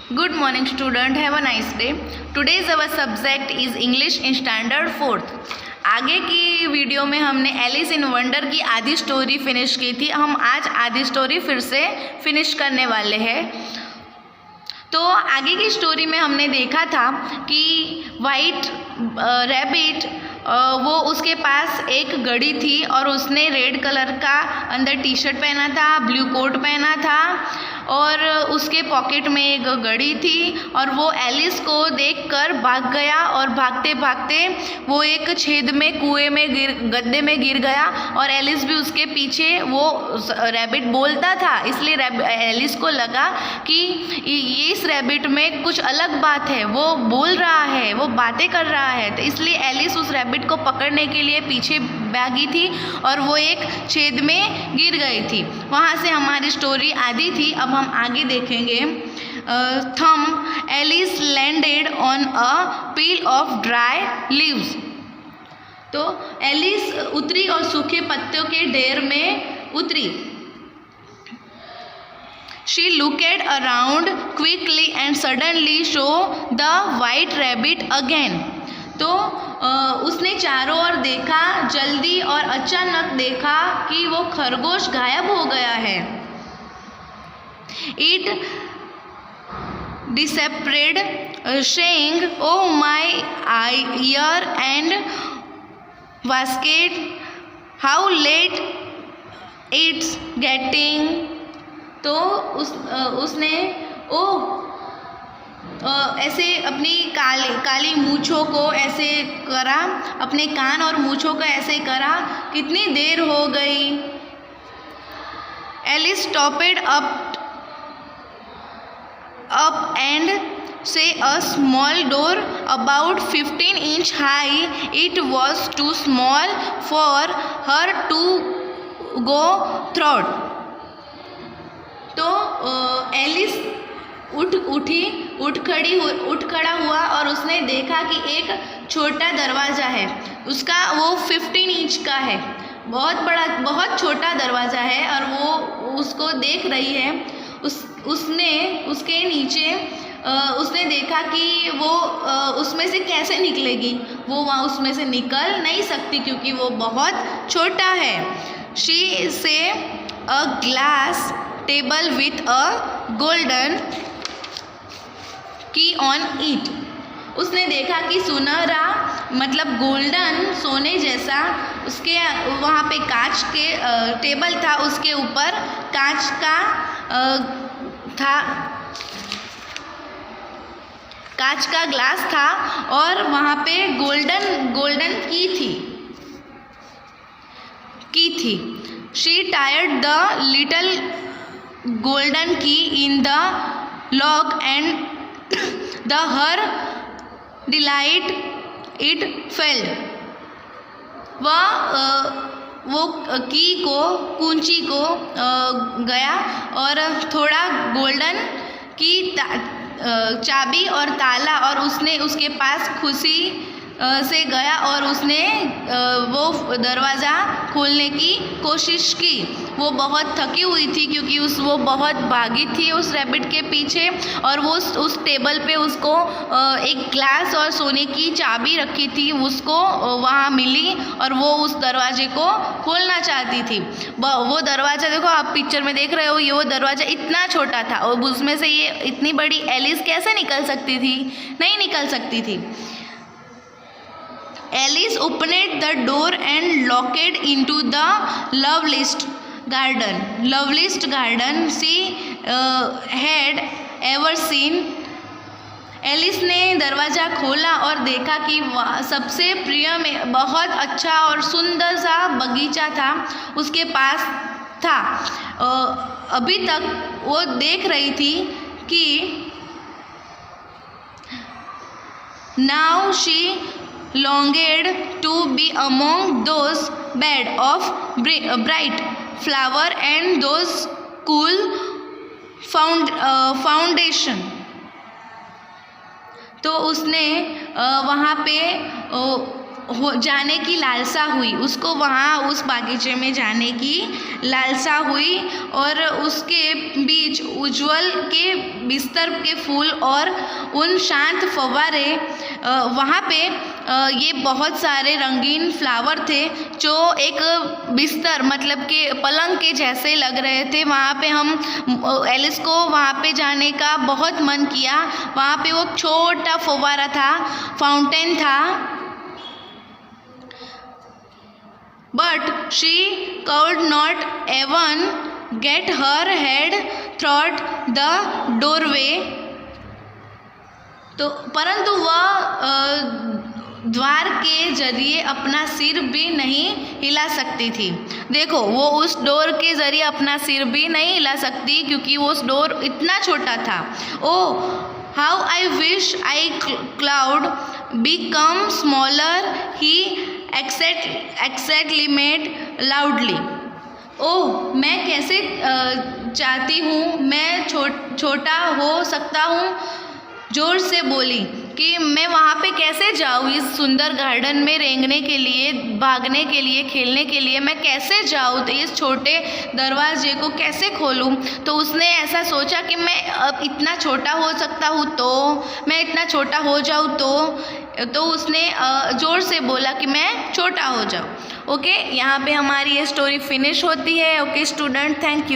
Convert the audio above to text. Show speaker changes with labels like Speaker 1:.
Speaker 1: Good morning student, have a nice day. Today's our subject is English in Standard 4th. आगे की video में हमने Alice in wonder की आधी story finish की थी। हम आज आधी स्टोरी फिर से फिनिश करने वाले हैं। तो आगे की स्टोरी में हमने देखा था कि वाइट रैबिट वो उसके पास एक घड़ी थी और उसने रेड कलर का अंदर टी शर्ट पहना था, ब्लू कोट पहना था और उसके पॉकेट में एक घड़ी थी और वो एलिस को देखकर भाग गया और भागते भागते वो एक छेद में कुएं में गड्ढे में गिर गया और एलिस भी उसके पीछे। वो रैबिट बोलता था, इसलिए एलिस को लगा कि इस रैबिट में कुछ अलग बात है, वो बोल रहा है, वो बातें कर रहा है। तो इसलिए एलिस उस रैबिट को पकड़ने के लिए पीछे भागी थी और वो एक छेद में गिर गई थी। वहाँ से हमारी स्टोरी आधी थी। अब हम आगे देखेंगे। Thump Alice landed on a pile of dry leaves. तो एलिस उतरी और सूखे पत्तों के ढेर में उतरी। She looked around quickly and suddenly saw the white rabbit again. तो उसने चारों ओर देखा जल्दी और अचानक देखा कि वो खरगोश गायब हो गया है। It disappeared, saying, "Oh my ear and basket, how late it's getting." तो उसने ऐसे अपनी काली मूँछों को ऐसे करा, अपने कान और मूँछों को ऐसे करा, कितनी देर हो गई। Alice stopped up and saw a small door about 15 inches high. It was too small for her to go through. तो एलिस उठ खड़ा हुआ और उसने देखा कि एक छोटा दरवाज़ा है, उसका वो 15 इंच का है, बहुत छोटा दरवाज़ा है और वो उसको देख रही है। उसने उसके नीचे उसने देखा कि वो उसमें से कैसे निकलेगी। वो वहाँ उसमें से निकल नहीं सकती क्योंकि वो बहुत छोटा है। शी से a glass table with a golden की ऑन इट। उसने देखा कि सुनहरा मतलब गोल्डन सोने जैसा उसके वहाँ पे कांच के टेबल था, उसके ऊपर कांच का कांच का ग्लास था और वहाँ पे गोल्डन की थी। She tried the little golden key in the lock and the her delight it failed. वो कुंची को गया और थोड़ा गोल्डन की चाबी और ताला और उसने उसके पास खुशी से गया और उसने वो दरवाज़ा खोलने की कोशिश की। वो बहुत थकी हुई थी क्योंकि वो बहुत भागी थी उस रैबिट के पीछे और वो उस टेबल पे उसको एक ग्लास और सोने की चाबी रखी थी, उसको वहाँ मिली और वो उस दरवाजे को खोलना चाहती थी। वो दरवाज़ा देखो, आप पिक्चर में देख रहे हो, ये वो दरवाज़ा इतना छोटा था और उसमें से ये इतनी बड़ी एलिस कैसे निकल सकती थी? नहीं निकल सकती थी। Alice opened the door and looked into the loveliest garden she had ever seen. Alice ने दरवाज़ा खोला और देखा कि सबसे प्रिय में बहुत अच्छा और सुंदर सा बगीचा था उसके पास था। अभी तक वो देख रही थी कि now she longed to be among those bed of bright flower and those cool foundation. तो उसने वहाँ पे जाने की लालसा हुई, उसको वहाँ उस बागीचे में जाने की लालसा हुई। और उसके बीच उज्ज्वल के बिस्तर के फूल और उन शांत फव्वारे, वहाँ पे ये बहुत सारे रंगीन फ्लावर थे जो एक बिस्तर मतलब कि पलंग के जैसे लग रहे थे। वहाँ पे हम एलिस को वहाँ पे जाने का बहुत मन किया। वहाँ पे वो छोटा फव्वारा था, फाउंटेन था। But she could not even get her head through the doorway. तो परंतु वह द्वार के जरिए अपना सिर भी नहीं हिला सकती थी। देखो, वो उस डोर के जरिए अपना सिर भी नहीं हिला सकती क्योंकि वो उस डोर इतना छोटा था। Oh, how I wish I could become smaller, he exclaimed loudly. Oh, मैं कैसे चाहती हूँ मैं छोटा हो सकता हूँ, जोर से बोली कि मैं वहाँ पे कैसे जाऊँ, इस सुंदर गार्डन में रेंगने के लिए, भागने के लिए, खेलने के लिए मैं कैसे जाऊँ, तो इस छोटे दरवाजे को कैसे खोलूँ। तो उसने ऐसा सोचा कि मैं अब इतना छोटा हो सकता हूँ, तो मैं इतना छोटा हो जाऊँ तो उसने ज़ोर से बोला कि मैं छोटा हो जाऊँ। ओके, यहाँ पे हमारी ये स्टोरी फिनिश होती है। Okay student, thank you.